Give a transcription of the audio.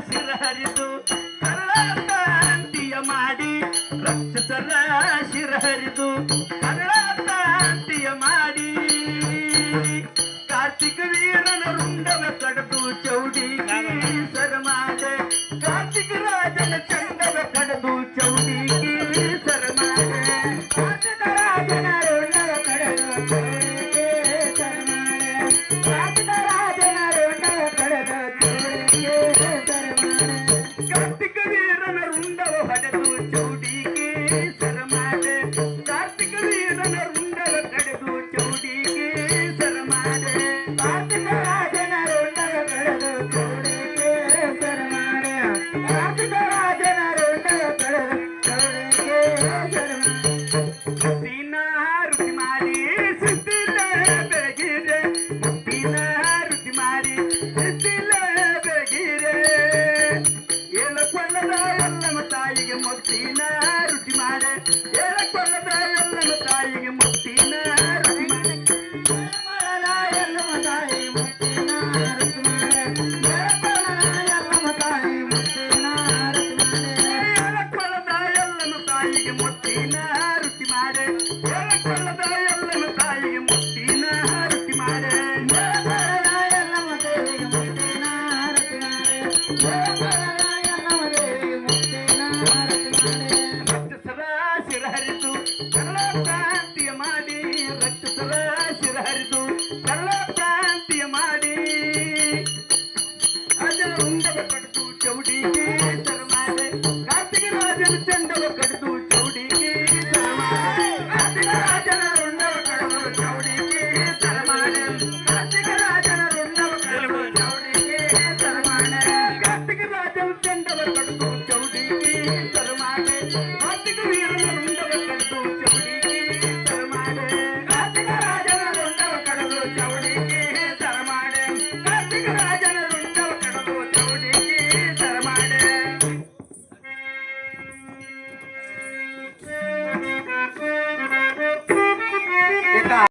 ಶಿರಹರಿದು ಕರಳಾಂತಿಯ ಮಾಡಿ ರಕ್ಷಸರ ಶಿರಹರಿದು ಕರಳಾಂತಿಯ ಮಾಡಿ ಕಾರ್ತಿಕ ವೀರನ ರುಂಡವ ಕಡದು ಚೌಡಿಗೆ ಸರಮಾಡೆ ಕಾರ್ತಿಕ ರಾಜನ ಚಂಡವ ಕಡದು ಚೌಡಿಗೆ ಸರಮಾಡೆ ಕಾರ್ತಿಕ ರಾಜನ ರುಂಡವ ಕಡದು ಚೌಡಿಗೆ ಸರಮಾಡೆ ಕಾರ್ತಿಕ ರಾಜನ ರುಂಡವ ಕಡದು ಚೌಡಿಗೆ ಕಾರ್ತಿಕ ವೀರನ ರುಂಡವ ಹೊಡೆದು ಚೌಡಿಗೆ ಸರಮಾಡೆ ಕಾರ್ತಿಕ ವೀರನ ರುಂಡವ ಕಡೆದು ಚೌಡಿಗೆ ಸರಮಾಡೆ ಕಾರ್ತಿಕ ರಾಜನ ರುಂಡವ ಕಡೆದು ಚೌಡಿಗೆ ಸರಮಾಡೆ ಕಾರ್ತಿಕ ರಾಜನ ರುಂಡವ ಕಡೆದು ಚೌಡಿಗೆ ಸರಮಾಡೆ ರುಚಿ ಮಾಡಿ ಸಿದ್ದಿಲ್ಲ ಬೆಳಗಿದೆ ಮುತ್ತಿನ ರುಚಿ ಮಾಡಿ ಸಿದ್ದಿಲ್ಲ ಬೆಳಗಿದೆ ಏಳಕೊಳ್ಳದ ಎಲ್ಲಮ್ಮ ತಾಯಿಗೆ ಮುತ್ತಿನ ರುಚಿ ಮಾಡೆ ಏಳಕೊಳ್ಳದ ಎಲ್ಲಮ್ಮ ತಾಯಿಗೆ ಮುತ್ತಿನ ರುಚಿ ಮಾಡೆ ಎಲ್ಲಮ್ಮ ತಾಯಿ ಮುತ್ತಿನ ರುಚಿ ಮಾಡೆ ಏಳಕೊಳ್ಳದ ಎಲ್ಲಮ್ಮ ತಾಯಿಗೆ ಮುತ್ತಿನ ರುಚಿ ಮಾಡೆ ಏಳಕೊಳ್ಳದ ಎಲ್ಲಮ್ಮ ತಾಯಿಗೆ ಮುತ್ತಿನ ರುಚಿ ಮಾಡೆ ಎಲ್ಲಮ್ಮ ತಾಯಿಗೆ ಮುತ್ತಿನ ರುಚಿ ಮಾಡೆ